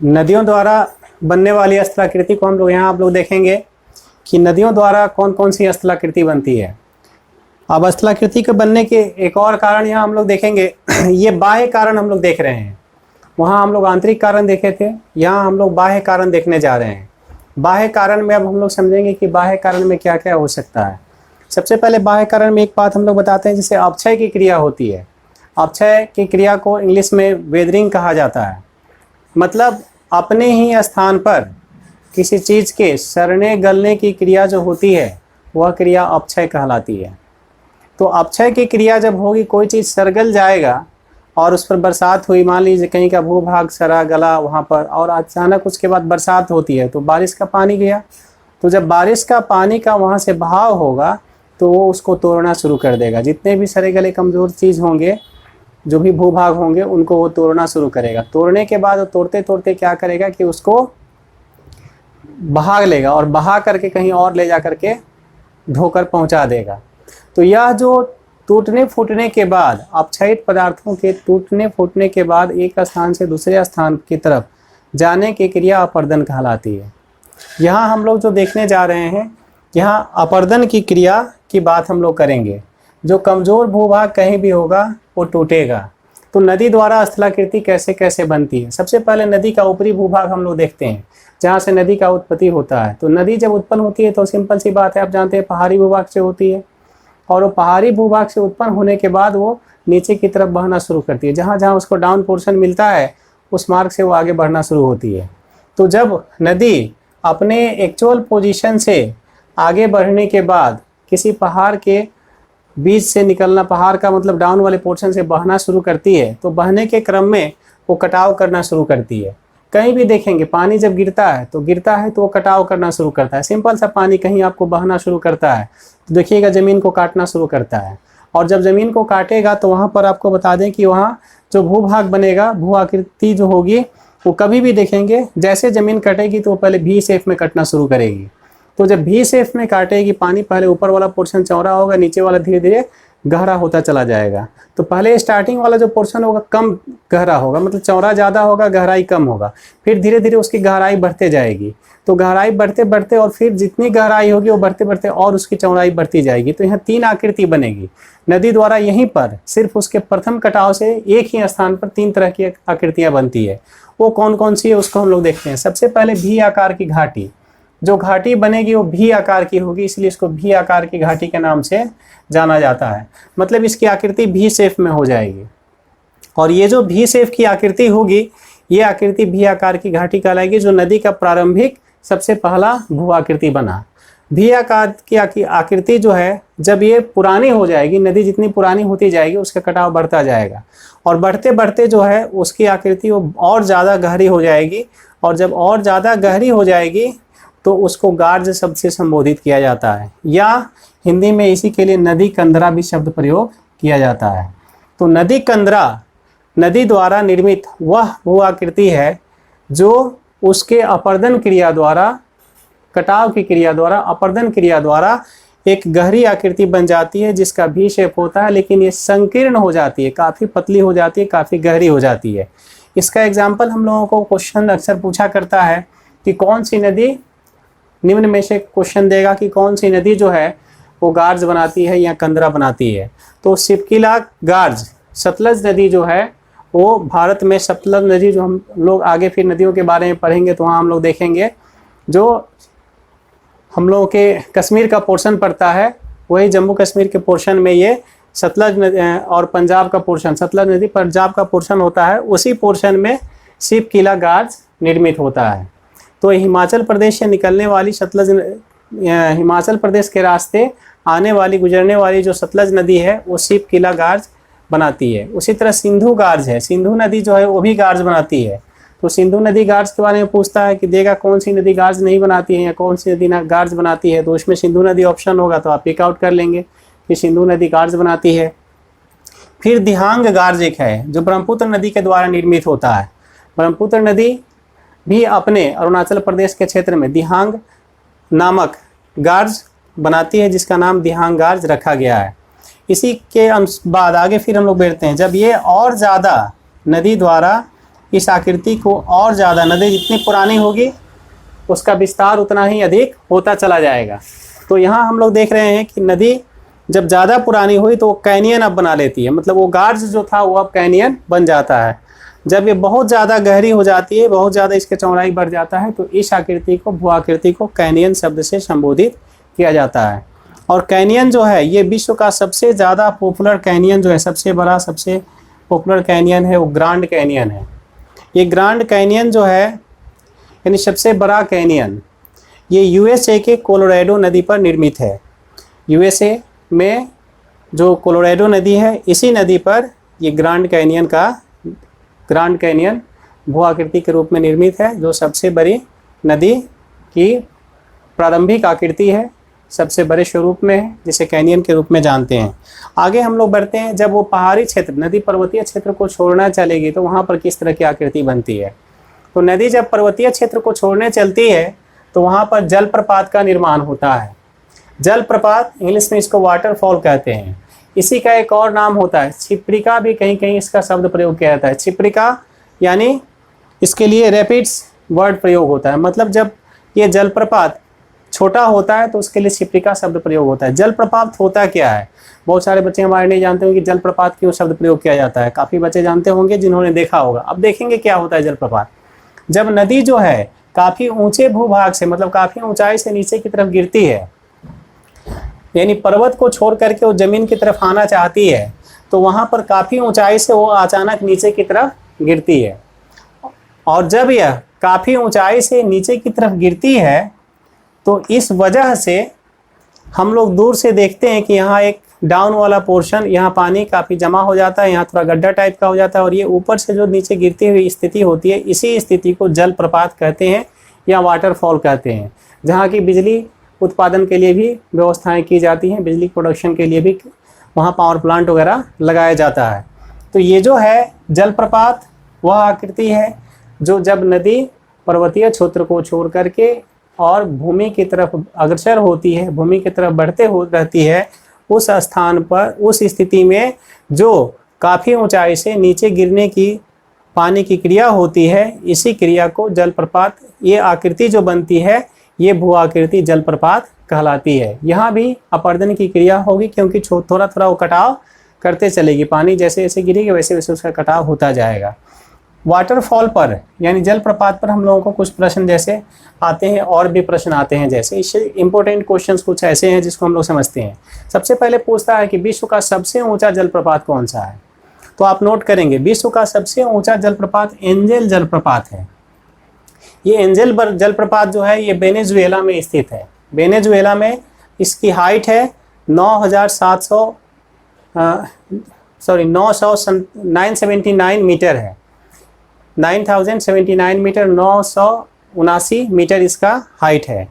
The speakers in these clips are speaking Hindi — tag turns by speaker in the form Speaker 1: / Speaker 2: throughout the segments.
Speaker 1: नदियों द्वारा बनने वाली स्थलाकृति को हम लोग यहाँ आप लोग देखेंगे कि नदियों द्वारा कौन कौन सी स्थलाकृति बनती है। अब स्थलाकृति के बनने के एक और कारण यहाँ हम लोग देखेंगे ये बाह्य कारण हम लोग देख रहे हैं। वहाँ हम लोग आंतरिक कारण देखे थे, यहाँ हम लोग बाह्य कारण देखने जा रहे हैं। बाह्य कारण में अब हम लोग समझेंगे कि बाह्य कारण में क्या क्या हो सकता है। सबसे पहले बाह्य कारण में एक बात हम लोग बताते हैं, जैसे अपक्षय की क्रिया होती है। अपक्षय की क्रिया को इंग्लिश में वेदरिंग कहा जाता है। मतलब अपने ही स्थान पर किसी चीज़ के सड़ने गलने की क्रिया जो होती है वह क्रिया अपक्षय कहलाती है। तो अपक्षय की क्रिया जब होगी, कोई चीज़ सरगल जाएगा और उस पर बरसात हुई, मान लीजिए कहीं का भूभाग सड़ा गला वहाँ पर, और अचानक उसके बाद बरसात होती है तो बारिश का पानी गया। तो जब बारिश का पानी का वहाँ से बहाव होगा तो वो उसको तोड़ना शुरू कर देगा। जितने भी सड़े गले कमज़ोर चीज़ होंगे, जो भी भूभाग होंगे, उनको वो तोड़ना शुरू करेगा। तोड़ने के बाद वो तोड़ते तोड़ते क्या करेगा कि उसको बहा लेगा और बहा करके कहीं और ले जा करके ढोकर पहुँचा देगा। तो यह जो टूटने फूटने के बाद, अपक्षयित पदार्थों के टूटने फूटने के बाद एक स्थान से दूसरे स्थान की तरफ जाने की क्रिया अपर्दन कहलाती है। यहाँ हम लोग जो देखने जा रहे हैं, यहाँ अपर्दन की क्रिया की बात हम लोग करेंगे। जो कमज़ोर भूभाग कहीं भी होगा वो टूटेगा। तो नदी द्वारा स्थलाकृति कैसे कैसे बनती है। सबसे पहले नदी का ऊपरी भूभाग हम लोग देखते हैं, जहाँ से नदी का उत्पत्ति होता है। तो नदी जब उत्पन्न होती है तो सिंपल सी बात है, आप जानते हैं पहाड़ी भूभाग से होती है, और वो पहाड़ी भूभाग से उत्पन्न होने के बाद वो नीचे की तरफ बहना शुरू करती है। जहाँ जहाँ उसको डाउन पोर्शन मिलता है उस मार्ग से वो आगे बढ़ना शुरू होती है। तो जब नदी अपने एक्चुअल पोजीशन से आगे बढ़ने के बाद किसी पहाड़ के बीच से निकलना, पहाड़ का मतलब डाउन वाले पोर्शन से बहना शुरू करती है, तो बहने के क्रम में वो कटाव करना शुरू करती है। कहीं भी देखेंगे पानी जब गिरता है तो वो कटाव करना शुरू करता है। सिंपल सा पानी कहीं आपको बहना शुरू करता है तो देखिएगा ज़मीन को काटना शुरू करता है, और जब ज़मीन को काटेगा तो वहाँ पर आपको बता दें कि वहाँ जो भूभाग बनेगा, भू आकृति जो होगी, वो कभी भी देखेंगे जैसे ज़मीन कटेगी तो वो पहले भी शेप में कटना शुरू करेगी। तो जब भी शेप में काटेगी, पानी पहले ऊपर वाला पोर्शन चौड़ा होगा, नीचे वाला धीरे धीरे गहरा होता चला जाएगा। तो पहले स्टार्टिंग वाला जो पोर्शन होगा कम गहरा होगा, मतलब चौड़ा ज़्यादा होगा, गहराई कम होगा। फिर धीरे धीरे उसकी गहराई बढ़ते जाएगी। तो गहराई बढ़ते बढ़ते और फिर जितनी गहराई होगी वो बढ़ते बढ़ते और उसकी चौड़ाई बढ़ती जाएगी। तो यहाँ 3 आकृति बनेगी नदी द्वारा। यहीं पर सिर्फ उसके प्रथम कटाव से एक ही स्थान पर 3 तरह की आकृतियाँ बनती है। वो कौन कौन सी है उसको हम लोग देखते हैं। सबसे पहले भी आकार की घाटी। जो घाटी बनेगी वो भी आकार की होगी, इसलिए इसको भी आकार की घाटी के नाम से जाना जाता है। मतलब इसकी आकृति भी शेप में हो जाएगी। और ये जो भी शेप की आकृति होगी, ये आकृति भी आकार की घाटी कहलाएगी, जो नदी का प्रारंभिक सबसे पहला भू आकृति बना। भी आकार की आकृति जो है, जब ये पुरानी हो जाएगी, नदी जितनी पुरानी होती जाएगी उसका कटाव बढ़ता जाएगा, और बढ़ते बढ़ते जो है उसकी आकृति वो और ज़्यादा गहरी हो जाएगी। और जब और ज़्यादा गहरी हो जाएगी तो उसको गार्ज शब्द से संबोधित किया जाता है, या हिंदी में इसी के लिए नदी कंदरा भी शब्द प्रयोग किया जाता है। तो नदी कंदरा नदी द्वारा निर्मित वह भू आकृति है जो उसके अपर्दन क्रिया द्वारा, कटाव की क्रिया द्वारा, अपर्दन क्रिया द्वारा एक गहरी आकृति बन जाती है, जिसका भी शेप होता है, लेकिन ये संकीर्ण हो जाती है, काफ़ी पतली हो जाती है, काफ़ी गहरी हो जाती है। इसका एग्जाम्पल हम लोगों को क्वेश्चन अक्सर पूछा करता है कि कौन सी नदी, निम्न में से क्वेश्चन देगा कि कौन सी नदी जो है वो गार्ज बनाती है या कंदरा बनाती है। तो शिपकिला गार्ज, सतलज नदी जो है वो भारत में, सतलज नदी जो हम लोग आगे फिर नदियों के बारे में पढ़ेंगे तो वहाँ हम लोग देखेंगे, जो हम लोगों के कश्मीर का पोर्शन पड़ता है, वही जम्मू कश्मीर के पोर्शन में ये सतलज नदी, और पंजाब का पोर्शन, सतलज नदी पंजाब का पोर्शन होता है, उसी पोर्शन में शिपकिला गार्ज निर्मित होता है। तो हिमाचल प्रदेश से निकलने वाली सतलज, हिमाचल प्रदेश के रास्ते आने वाली, गुजरने वाली जो सतलज नदी है वो शिपकिला गार्ज बनाती है। उसी तरह सिंधु गार्ज है, सिंधु नदी जो है वो भी गार्ज बनाती है। तो सिंधु नदी गार्ज के बारे में पूछता है कि देगा कौन सी नदी गार्ज नहीं बनाती है या कौन सी नदी गार्ज बनाती है, तो उसमें सिंधु नदी ऑप्शन होगा, तो आप पिक आउट कर लेंगे कि सिंधु नदी गार्ज बनाती है। फिर दिहांग गार्ज एक है जो ब्रह्मपुत्र नदी के द्वारा निर्मित होता है। ब्रह्मपुत्र नदी भी अपने अरुणाचल प्रदेश के क्षेत्र में दिहांग नामक गार्ज बनाती है, जिसका नाम दिहांग गार्ज रखा गया है। इसी के बाद आगे फिर हम लोग बढ़ते हैं। जब ये और ज़्यादा नदी द्वारा इस आकृति को और ज़्यादा, नदी जितनी पुरानी होगी उसका विस्तार उतना ही अधिक होता चला जाएगा। तो यहाँ हम लोग देख रहे हैं कि नदी जब ज़्यादा पुरानी हुई तो वो कैनियन अब बना लेती है, मतलब वो गार्ज जो था वो अब कैनियन बन जाता है। जब ये बहुत ज़्यादा गहरी हो जाती है, बहुत ज़्यादा इसके चौड़ाई बढ़ जाता है, तो इस आकृति को, भू आकृति को कैनियन शब्द से संबोधित किया जाता है। और कैनियन जो है ये विश्व का सबसे ज़्यादा पॉपुलर कैनियन जो है, सबसे बड़ा, सबसे पॉपुलर कैनियन है वो ग्रांड कैनियन है। ये ग्रांड कैनियन जो है यानी सबसे बड़ा कैनियन, ये यूएसए के कोलोराडो नदी पर निर्मित है। यूएसए में जो कोलोराडो नदी है, इसी नदी पर ये ग्रांड कैनियन भू आकृति के रूप में निर्मित है, जो सबसे बड़ी नदी की प्रारंभिक आकृति है, सबसे बड़े स्वरूप में है, जिसे कैनियन के रूप में जानते हैं। आगे हम लोग बढ़ते हैं। जब वो पहाड़ी क्षेत्र, नदी पर्वतीय क्षेत्र को छोड़ना चलेगी तो वहाँ पर किस तरह की आकृति बनती है। तो नदी जब पर्वतीय क्षेत्र को छोड़ने चलती है तो वहाँ पर जलप्रपात का निर्माण होता है। जलप्रपात, इंग्लिश में इसको वाटरफॉल कहते हैं। इसी का एक और नाम होता है क्षिप्रिका, भी कहीं कहीं इसका शब्द प्रयोग किया जाता है। क्षिप्रिका यानी इसके लिए रैपिड्स वर्ड प्रयोग होता है, मतलब जब ये जलप्रपात छोटा होता है तो उसके लिए क्षिप्रिका शब्द प्रयोग होता है। जलप्रपात होता क्या है, बहुत सारे बच्चे हमारे नहीं जानते होंगे कि जलप्रपात क्यों शब्द प्रयोग किया जाता है। काफ़ी बच्चे जानते होंगे जिन्होंने देखा होगा। अब देखेंगे क्या होता है जलप्रपात। जब नदी जो है काफ़ी ऊंचे भूभाग से, मतलब काफ़ी ऊंचाई से नीचे की तरफ गिरती है, यानी पर्वत को छोड़ करके वो जमीन की तरफ आना चाहती है, तो वहाँ पर काफ़ी ऊंचाई से वो अचानक नीचे की तरफ गिरती है। और जब यह काफ़ी ऊंचाई से नीचे की तरफ गिरती है तो इस वजह से हम लोग दूर से देखते हैं कि यहाँ एक डाउन वाला पोर्शन, यहाँ पानी काफ़ी जमा हो जाता है, यहाँ थोड़ा गड्ढा टाइप का हो जाता है, और ये ऊपर से जो नीचे गिरती हुई स्थिति होती है, इसी स्थिति को जलप्रपात कहते हैं या वाटरफॉल कहते हैं। जहाँ की बिजली उत्पादन के लिए भी व्यवस्थाएं की जाती हैं, बिजली प्रोडक्शन के लिए भी वहाँ पावर प्लांट वगैरह लगाया जाता है। तो ये जो है जलप्रपात वह आकृति है जो जब नदी पर्वतीय क्षेत्र को छोड़ करके और भूमि की तरफ अग्रसर होती है, भूमि की तरफ बढ़ते हो रहती है, उस स्थान पर, उस स्थिति में जो काफ़ी ऊंचाई से नीचे गिरने की पानी की क्रिया होती है, इसी क्रिया को जलप्रपात, ये आकृति जो बनती है ये भू आकृति जलप्रपात कहलाती है। यहाँ भी अपर्दन की क्रिया होगी क्योंकि थोड़ा थोड़ा वो कटाव करते चलेगी, पानी जैसे जैसे गिरेगी वैसे वैसे उसका कटाव होता जाएगा। वाटरफॉल पर यानी जलप्रपात पर हम लोगों को कुछ प्रश्न जैसे आते हैं, और भी प्रश्न आते हैं, जैसे इससे इंपॉर्टेंट क्वेश्चंस कुछ ऐसे हैं जिसको हम लोग समझते हैं। सबसे पहले पूछता है कि विश्व का सबसे ऊंचा जलप्रपात कौन सा है। तो आप नोट करेंगे विश्व का सबसे ऊंचा जलप्रपात एंजल जलप्रपात है। ये एंजल जलप्रपात जो है ये वेनेजुएला में स्थित है। वेनेजुएला में इसकी हाइट है 979 मीटर है। 9079 मीटर, 979 मीटर इसका हाइट है,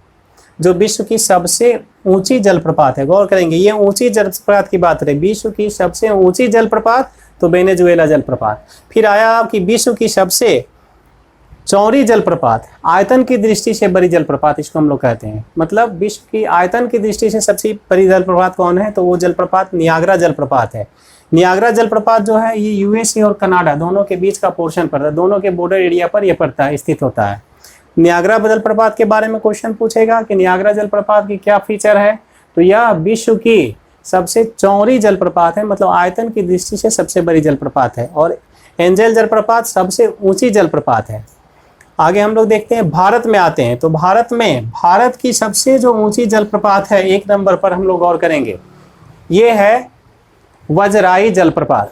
Speaker 1: जो विश्व की सबसे ऊंची जलप्रपात है। गौर करेंगे ये ऊंची जलप्रपात की बात रही, विश्व की सबसे ऊंची जलप्रपात तो वेनेजुएला जलप्रपात। फिर आया आपकी विश्व की सबसे चौड़ी जलप्रपात, आयतन की दृष्टि से बड़ी जलप्रपात इसको हम लोग कहते हैं। मतलब विश्व की आयतन की दृष्टि से सबसे बड़ी जलप्रपात कौन है, तो वो जलप्रपात नियाग्रा जलप्रपात है। नियाग्रा जलप्रपात जो है ये यूएसए और कनाडा दोनों के बीच का पोर्शन पड़ता है, दोनों के बॉर्डर एरिया पर यह पड़ता है, स्थित होता है। नियाग्रा जलप्रपात के बारे में क्वेश्चन पूछेगा कि नियाग्रा जलप्रपात की क्या फीचर है, तो यह विश्व की सबसे चौड़ी जलप्रपात है, मतलब आयतन की दृष्टि से सबसे बड़ी जलप्रपात है। और एंजल जलप्रपात सबसे ऊंची जलप्रपात है। आगे हम लोग देखते हैं, भारत में आते हैं। तो भारत की सबसे जो ऊंची जलप्रपात है 1 नंबर पर हम लोग गौर करेंगे, ये है वजराई जलप्रपात।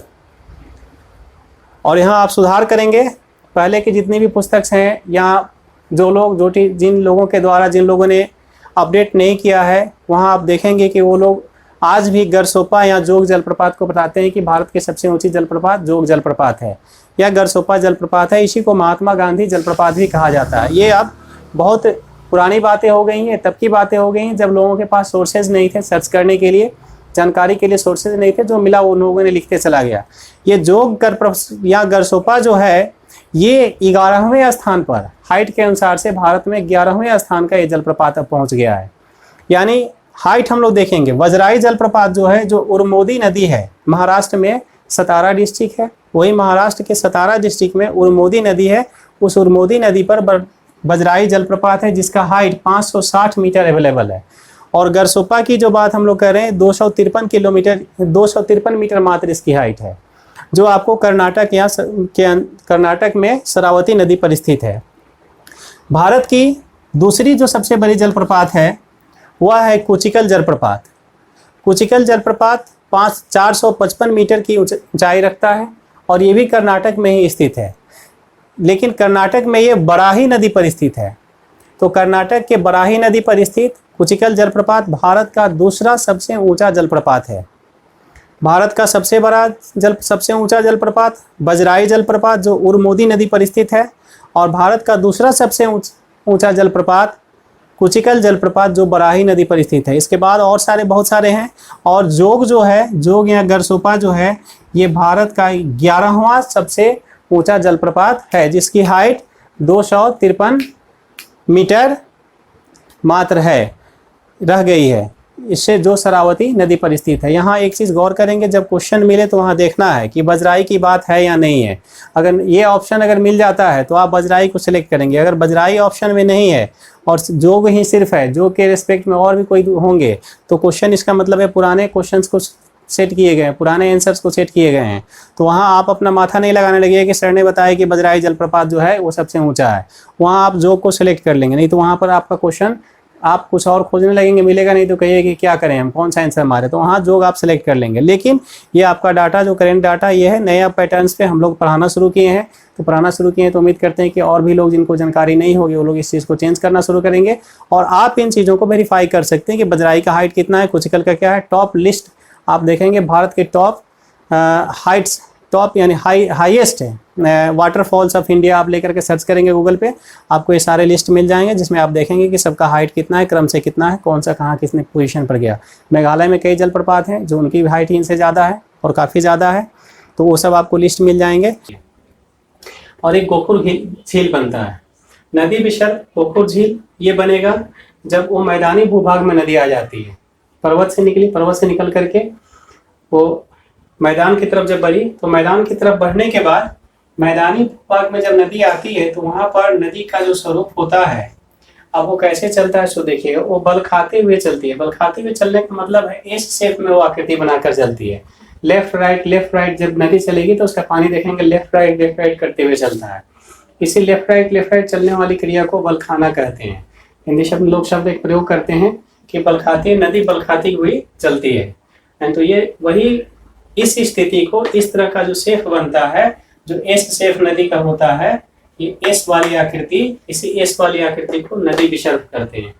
Speaker 1: और यहाँ आप सुधार करेंगे, पहले की जितनी भी पुस्तक हैं, यहाँ जिन लोगों ने अपडेट नहीं किया है, वहाँ आप देखेंगे कि वो लोग आज भी गरसोपा या जोग जलप्रपात को बताते हैं कि भारत की सबसे ऊंची जलप्रपात जोग जलप्रपात है या गरसोपा जलप्रपात है। इसी को महात्मा गांधी जलप्रपात भी कहा जाता है। ये अब बहुत पुरानी बातें हो गई हैं, तब की बातें हो गई हैं जब लोगों के पास सोर्सेज नहीं थे सर्च करने के लिए, जानकारी के लिए सोर्सेज नहीं थे, जो मिला उन लोगों ने लिखते चला गया। ये जोग या गरसोपा जो है ये 11वें स्थान पर, हाइट के अनुसार से भारत में 11वें स्थान का ये जलप्रपात अब पहुंच गया है। यानी हाइट हम लोग देखेंगे, वजराई जलप्रपात जो है, जो उरमोदी नदी है, महाराष्ट्र में सतारा डिस्ट्रिक्ट है, वही महाराष्ट्र के सतारा डिस्ट्रिक्ट में उरमोदी नदी है, उस उरमोदी नदी पर बजराई जलप्रपात है जिसका हाइट 560 मीटर अवेलेबल है। और गरसोपा की जो बात हम लोग कर रहे हैं 253 मीटर मात्र इसकी हाइट है, जो आपको कर्नाटक में शरावती नदी पर स्थित है। भारत की दूसरी जो सबसे बड़ी जलप्रपात है वह है कुचिकल जलप्रपात। कुचिकल जलप्रपात 455 मीटर की ऊंचाई रखता है और ये भी कर्नाटक में ही स्थित है, लेकिन कर्नाटक में ये बराही नदी पर स्थित है। तो कर्नाटक के बराही नदी पर स्थित कुचिकल जलप्रपात भारत का दूसरा सबसे ऊंचा जलप्रपात है। भारत का सबसे ऊंचा जलप्रपात बजराई जलप्रपात जो उरमोदी नदी पर स्थित है, और भारत का दूसरा सबसे ऊंचा जलप्रपात कुचिकल जलप्रपात जो बराही नदी पर स्थित है। इसके बाद और बहुत सारे हैं। और जोग या गरसोपा जो है ये भारत का 11वां सबसे ऊंचा जलप्रपात है जिसकी हाइट 253 मीटर मात्र रह गई है, इससे जो शरावती नदी पर स्थित है। यहाँ एक चीज़ गौर करेंगे, जब क्वेश्चन मिले तो वहाँ देखना है कि बजराई की बात है या नहीं है। अगर ये ऑप्शन अगर मिल जाता है तो आप बजराई को सिलेक्ट करेंगे। अगर बजराई ऑप्शन में नहीं है और जोग ही सिर्फ है, जोग के रिस्पेक्ट में और भी कोई होंगे, तो क्वेश्चन इसका मतलब है पुराने क्वेश्चन को सेट किए गए हैं, पुराने आंसर्स को सेट किए गए हैं। तो वहाँ आप अपना माथा नहीं लगाने लगे कि सर ने बताया कि बजराई जलप्रपात जो है वो सबसे ऊंचा है, वहाँ आप जोग को सिलेक्ट कर लेंगे। नहीं तो वहाँ पर आपका क्वेश्चन आप कुछ और खोजने लगेंगे, मिलेगा नहीं तो कहिए कि क्या करें हम, कौन सा आंसर मारे। तो वहाँ जोग आप सेलेक्ट कर लेंगे। लेकिन ये आपका डाटा जो करेंट डाटा ये है, नया पैटर्न्स पे हम लोग पढ़ाना शुरू किए हैं। तो उम्मीद करते हैं कि और भी लोग जिनको जानकारी नहीं होगी वो लोग इस चीज़ को चेंज करना शुरू करेंगे। और आप इन चीज़ों को वेरीफाई कर सकते हैं कि बजराई का हाइट कितना है, कुचिकल का क्या है। टॉप लिस्ट आप देखेंगे, भारत के टॉप हाइट्स, टॉप यानी हाईएस्ट है वाटरफॉल्स ऑफ इंडिया आप लेकर के सर्च करेंगे गूगल पे, आपको ये सारे लिस्ट मिल जाएंगे जिसमें आप देखेंगे कि सबका हाइट कितना है, क्रम से कितना है, कौन सा कहाँ किसने पोजीशन पर गया। मेघालय में कई जलप्रपात हैं जो उनकी हाइट इनसे ज़्यादा है और काफ़ी ज़्यादा है, तो वो सब आपको लिस्ट मिल जाएंगे। और एक गोखुर झील बनता है, नदी विसर्ग गोखुर झील ये बनेगा जब वो मैदानी भूभाग में नदी आ जाती है, पर्वत से निकल करके वो मैदान की तरफ जब बढ़ी, तो मैदान की तरफ बढ़ने के बाद मैदानी भूभाग में जब नदी आती है तो वहां पर नदी का जो स्वरूप होता है, अब वो कैसे चलता है सो देखिएगा, वो बल खाते हुए चलती है। बल खाते हुए चलने का मतलब है एस शेप में वो आकृति बनाकर चलती है। लेफ्ट राइट जब नदी चलेगी तो उसका पानी देखेंगे लेफ्ट राइट करते हुए चलता है। इसी लेफ्ट राइट चलने वाली क्रिया को बल खाना कहते हैं। हिंदी शब्द लोग शब्द एक प्रयोग करते हैं कि नदी बल खाती हुई चलती है। तो ये वही इस स्थिति को, इस तरह का जो शेप बनता है, जो एस शेप नदी का होता है, ये एस वाली आकृति, इसी एस वाली आकृति को नदी विसर्ग करते हैं।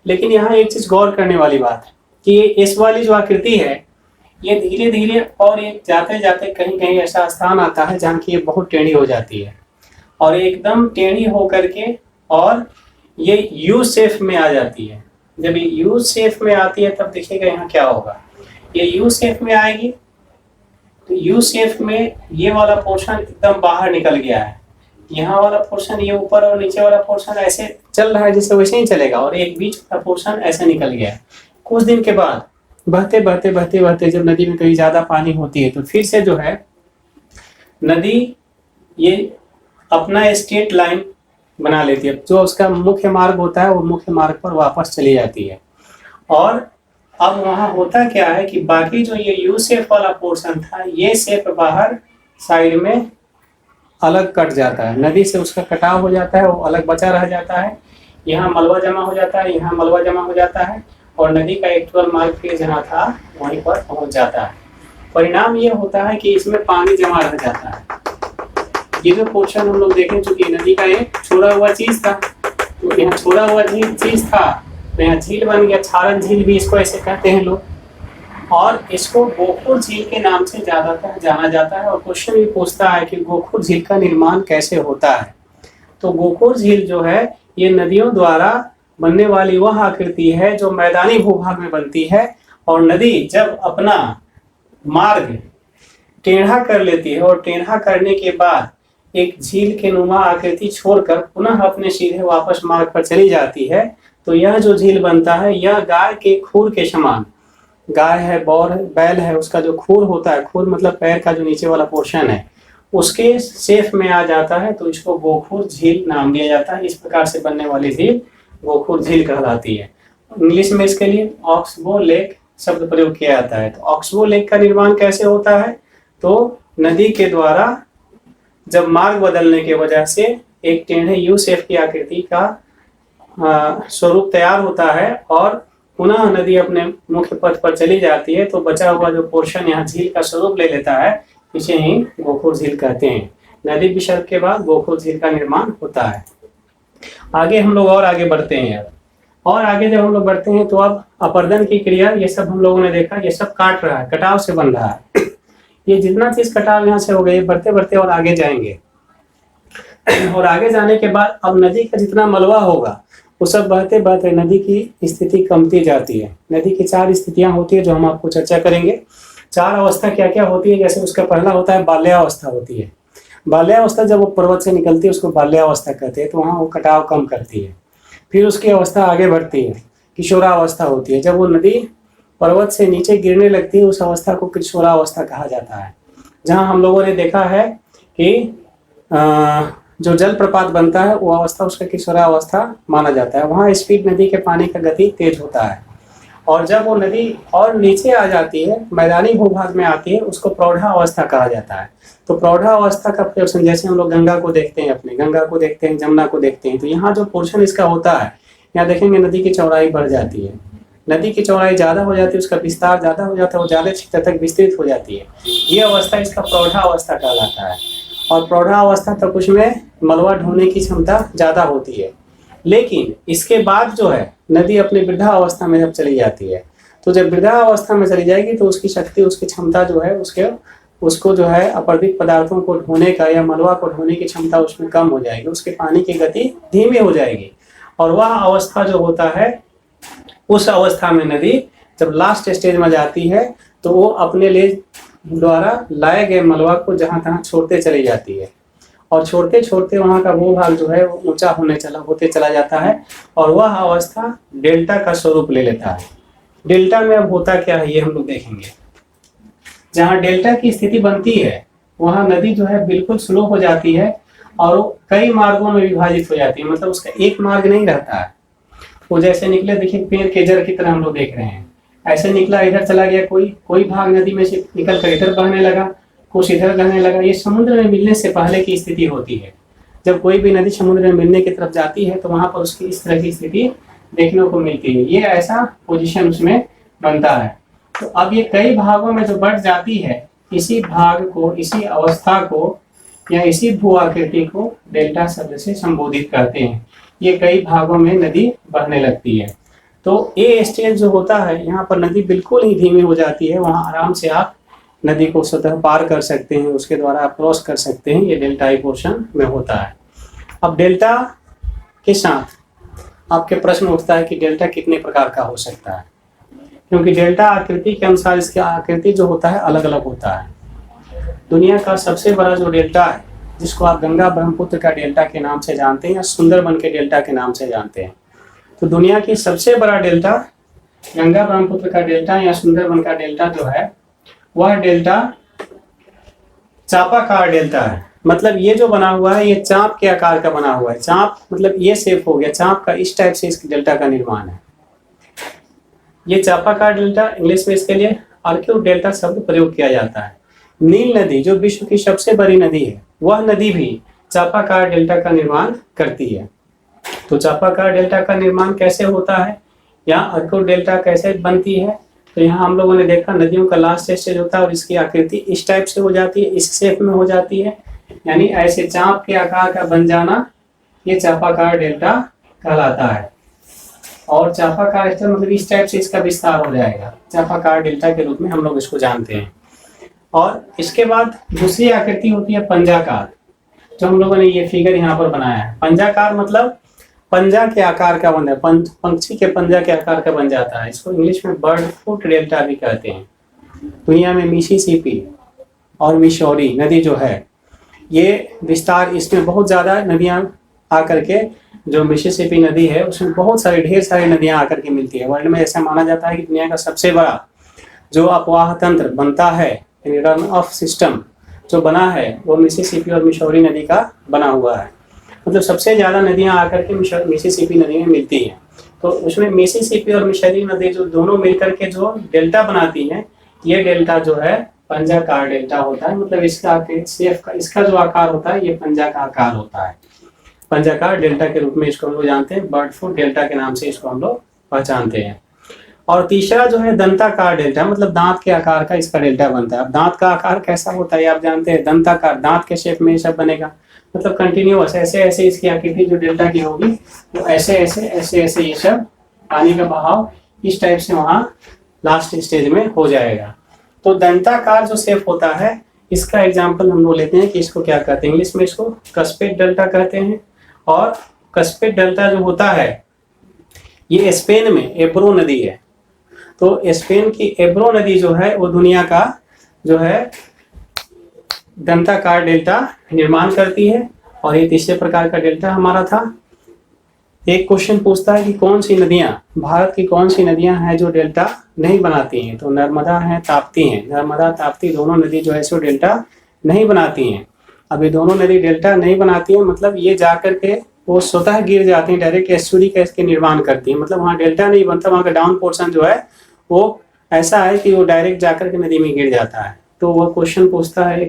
Speaker 1: लेकिन यहाँ एक चीज गौर करने वाली बात है कि ये एस वाली जो आकृति है ये धीरे धीरे और ये जाते जाते कहीं कहीं ऐसा स्थान आता है जहाँ की ये बहुत टेढ़ी हो जाती है, और एकदम टेढ़ी होकर के और ये यू शेप में आ जाती है। जब ये यू शेप में आती है तब देखिएगा यहाँ क्या होगा, ये यू शेप में आएगी तो यू शेप में ये वाला पोर्शन एकदम बाहर निकल गया है, यहाँ वाला पोर्शन ये ऊपर और नीचे वाला पोर्शन ऐसे चल रहा है जैसे वैसे ही चलेगा, और एक बीच वाला पोर्शन ऐसे निकल गया है। कुछ दिन के बाद बहते बहते जब नदी में कहीं ज्यादा पानी होती है तो फिर से जो है नदी ये अपना स्ट्रेट लाइन बना लेती है, जो उसका मुख्य मार्ग होता है वो मुख्य मार्ग पर वापस चली जाती है। और अब वहाँ होता क्या है कि बाकी जो ये यू शेप वाला पोर्शन था, ये शेप बाहर साइड में अलग कट जाता है, नदी से उसका कटाव हो जाता है, वो अलग बचा रह जाता है। यहाँ मलबा जमा हो जाता है, यहाँ मलबा जमा हो जाता है, और नदी का एक्चुअल मार्ग फिर जहाँ था वहीं पर पहुँच जाता है। परिणाम ये होता है कि इसमें पानी जमा रह जाता है। ये जो पोर्शन हम लोग देखें, चूंकि नदी का एक छोड़ा हुआ चीज था, तो यहाँ छोड़ा हुआ चीज था तो यहाँ झील बन गया। क्षारक झील भी इसको ऐसे कहते हैं लोग, और इसको गोखुर झील के नाम से ज्यादातर जाना जाता है। और क्वेश्चन भी पूछता है कि गोखुर झील का निर्माण कैसे होता है। तो गोखुर झील जो है ये नदियों द्वारा बनने वाली वह आकृति है जो मैदानी भूभाग में बनती है, और नदी जब अपना मार्ग टेढ़ा कर लेती है और टेढ़ा करने के बाद एक झील के नुमा आकृति छोड़कर पुनः अपने सीधे वापस मार्ग पर चली जाती है, तो यह जो झील बनता है यह गाय के खूर के समान, गाय है बैल है, उसका जो खूर होता है, खूर मतलब पैर का जो नीचे वाला पोर्शन है, उसके शेप में आ जाता है तो इसको गोखुर झील नाम दिया जाता है। इस प्रकार से बनने वाली झील गोखुर झील कहलाती है। इंग्लिश में इसके लिए ऑक्सबो लेक शब्द प्रयोग किया जाता है। तो ऑक्सबो लेक का निर्माण कैसे होता है? तो नदी के द्वारा जब मार्ग बदलने की वजह से एक टेढ़े यू शेप की आकृति का स्वरूप तैयार होता है और पुनः नदी अपने मुख्य पथ पर चली जाती है, तो बचा हुआ जो पोर्शन यहाँ झील का स्वरूप ले लेता है, इसे ही गोखुर झील कहते हैं। नदी विसर्ग के बाद गोखुर झील का निर्माण होता है। आगे हम लोग और आगे बढ़ते हैं यार, और आगे जब हम लोग बढ़ते हैं तो अब अपर्दन की क्रिया, ये सब हम लोगों ने देखा, ये सब काट रहा है, कटाव से बन रहा है। ये जितना चीज कटाव यहाँ से हो गई, बढ़ते बढ़ते और आगे जाएंगे और आगे जाने के बाद अब नदी का जितना मलबा होगा वो सब बहते बहते नदी की स्थिति कमती जाती है। नदी की 4 स्थितियां होती है जो हम आपको चर्चा करेंगे। 4 अवस्था क्या क्या होती है? जैसे उसका पहला होता है बाल्यावस्था होती है। बाल्यावस्था जब वो पर्वत से निकलती है उसको बाल्यावस्था कहते हैं, तो वहाँ वो कटाव कम करती है। फिर उसकी अवस्था आगे बढ़ती है, किशोरावस्था होती है। जब वो नदी पर्वत से नीचे गिरने लगती है उस अवस्था को किशोरावस्था कहा जाता है। जहाँ हम लोगों ने देखा है कि जो जलप्रपात बनता है वो अवस्था उसका किशोरावस्था माना जाता है। वहाँ स्पीड नदी के पानी का गति तेज होता है, और जब वो नदी और नीचे आ जाती है, मैदानी भूभाग में आती है, उसको प्रौढ़ावस्था कहा जाता है। तो प्रौढ़ावस्था का प्रदर्शन, जैसे हम लोग गंगा को देखते हैं, अपने गंगा को देखते हैं, जमुना को देखते हैं, तो यहाँ जो पोर्शन इसका होता है, यहाँ देखेंगे नदी की चौड़ाई बढ़ जाती है। नदी की चौड़ाई ज़्यादा हो जाती है, उसका विस्तार ज़्यादा हो जाता है, वो ज़्यादा क्षेत्र तक विस्तृत हो जाती है। ये अवस्था इसका प्रौढ़ावस्था कहलाता है। और प्रौढ़ावस्था तक उसमें मलबा ढोने की क्षमता ज़्यादा होती है। लेकिन इसके बाद जो है नदी अपनी वृद्धावस्था में जब चली जाती है, तो जब वृद्धावस्था में चली जाएगी तो उसकी शक्ति, उसकी क्षमता जो है, उसको जो है अपर्दित पदार्थों को ढोने का या मलबा को ढोने की क्षमता उसमें कम हो जाएगी, उसके पानी की गति धीमी हो जाएगी। और वह अवस्था जो होता है, उस अवस्था में नदी जब लास्ट स्टेज में जाती है तो वो अपने लिए द्वारा लाए गए मलबा को जहाँ तहाँ छोड़ते चली जाती है, और छोड़ते छोड़ते वहाँ का भूभाग जो है वो ऊंचा होते चला जाता है, और वह अवस्था डेल्टा का स्वरूप ले लेता है। डेल्टा में अब होता क्या है ये हम लोग देखेंगे। जहाँ डेल्टा की स्थिति बनती है वहाँ नदी जो है बिल्कुल स्लो हो जाती है और वो कई मार्गों में विभाजित हो जाती है, मतलब उसका एक मार्ग नहीं रहता है। वो जैसे निकले, देखिए पेड़ के जड़ की तरह हम लोग देख रहे हैं, ऐसे निकला इधर चला गया, कोई भाग नदी में से निकल कर इधर बहने लगा, कुछ इधर बहने लगा। ये समुद्र में मिलने से पहले की स्थिति होती है। जब कोई भी नदी समुद्र में मिलने की तरफ जाती है तो वहां पर उसकी इस तरह की स्थिति देखने को मिलती है। ये ऐसा पोजीशन उसमें बनता है। तो अब ये कई भागों में जो बढ़ जाती है, इसी भाग को, इसी अवस्था को या इसी भू आकृति को डेल्टा शब्द से संबोधित करते हैं। ये कई भागों में नदी बहने लगती है। तो ये स्टेज जो होता है, यहाँ पर नदी बिल्कुल ही धीमी हो जाती है, वहाँ आराम से आप नदी को स्वतः पार कर सकते हैं, उसके द्वारा आप क्रॉस कर सकते हैं। ये डेल्टाई पोर्शन में होता है। अब डेल्टा के साथ आपके प्रश्न उठता है कि डेल्टा कितने प्रकार का हो सकता है, क्योंकि डेल्टा आकृति के अनुसार इसकी आकृति जो होता है अलग अलग होता है। दुनिया का सबसे बड़ा जो डेल्टा है, जिसको आप गंगा ब्रह्मपुत्र का डेल्टा के नाम से जानते हैं या सुंदरबन के डेल्टा के नाम से जानते हैं, तो दुनिया की सबसे बड़ा डेल्टा गंगा ब्रह्मपुत्र का डेल्टा या सुंदरबन का डेल्टा जो है, वह डेल्टा चापाकार डेल्टा है। मतलब ये जो बना हुआ है ये चाप के आकार का बना हुआ है। चाप मतलब ये शेप हो गया, चाप का इस टाइप से इस डेल्टा का निर्माण है। ये चापाकार डेल्टा, इंग्लिश में इसके लिए आर्क्यूट डेल्टा शब्द प्रयोग किया जाता है। नील नदी जो विश्व की सबसे बड़ी नदी है, वह नदी भी चापाकार डेल्टा का निर्माण करती है। तो चापाकार डेल्टा का निर्माण कैसे होता है या आर्क्यूट डेल्टा कैसे बनती है, तो यहाँ हम लोगों ने देखा नदियों का लास्ट स्टेज होता है और इसकी आकृति इस टाइप से हो जाती है, इस शेप में हो जाती है, यानी ऐसे चाप के आकार का बन जाना, ये चापाकार डेल्टा कहलाता है। और चापाकार डेल्टा मतलब इस टाइप से इसका विस्तार हो जाएगा, चापाकार डेल्टा के रूप में हम लोग इसको जानते हैं। और इसके बाद दूसरी आकृति होती है पंजाकार, जो हम लोगों ने ये फिगर यहाँ पर बनाया है। पंजाकार मतलब पंजा के आकार का बन है, पंछी के पंजा के आकार का बन जाता है। इसको इंग्लिश में बर्ड फुट डेल्टा भी कहते हैं। दुनिया में मिसिसिपी और मिसौरी नदी जो है, ये विस्तार, इसमें बहुत ज़्यादा नदियाँ आकर के, जो मिसिसिपी नदी है उसमें बहुत सारी ढेर सारी नदियाँ आकर के मिलती है। वर्ल्ड में ऐसा माना जाता है कि दुनिया का सबसे बड़ा जो अपवाह तंत्र बनता है, रन ऑफ सिस्टम जो बना है वो मिसिसिपी और मिसौरी नदी का बना हुआ है। मतलब सबसे ज़्यादा नदियाँ आकर के मिसिसिपी नदी में मिलती हैं। तो उसमें मिसिसिपी और मिसौरी नदी जो दोनों मिलकर के जो डेल्टा बनाती हैं, ये डेल्टा जो है पंजाकार डेल्टा होता है। मतलब इसका जो आकार होता है ये पंजा का आकार होता है। पंजाकार डेल्टा के रूप में इसको हम लोग जानते हैं, बर्ड फूट डेल्टा के नाम से इसको हम लोग पहचानते हैं। और तीसरा जो है दंताकार डेल्टा, मतलब दांत के आकार का इसका डेल्टा बनता है। अब दांत का आकार कैसा होता है आप जानते हैं, दंताकार, दांत के शेप में ये सब बनेगा। मतलब कंटिन्यूअस ऐसे ऐसे इसकी आकृति जो डेल्टा की होगी वो ऐसे ऐसे ऐसे ऐसे ये सब पानी का बहाव इस टाइप से वहाँ लास्ट स्टेज में हो जाएगा। तो दंताकार जो शेप होता है इसका एग्जाम्पल हम लोग लेते हैं कि इसको क्या कहते हैं, इंग्लिश में इसको कस्पेड डेल्टा कहते हैं। और कस्पेड डेल्टा जो होता है ये स्पेन में एब्रो नदी है। तो स्पेन की एब्रो नदी जो है वो दुनिया का जो है दंताकार डेल्टा निर्माण करती है। और ये तीसरे प्रकार का डेल्टा हमारा था। एक क्वेश्चन पूछता है कि कौन सी नदियां, भारत की कौन सी नदियां हैं जो डेल्टा नहीं बनाती हैं। तो नर्मदा है, ताप्ती हैं। नर्मदा ताप्ती दोनों नदी जो है सो डेल्टा नहीं बनाती हैं। अब ये दोनों नदी डेल्टा नहीं बनाती है मतलब ये जाकर के वो स्वतः गिर जाती हैं, डायरेक्ट एस्चुरी का इसके निर्माण करती है। मतलब वहाँ डेल्टा नहीं बनता, वहाँ का डाउन पोर्शन जो है वो ऐसा है कि वो डायरेक्ट जाकर के नदी में गिर जाता है। तो वो क्वेश्चन पूछता है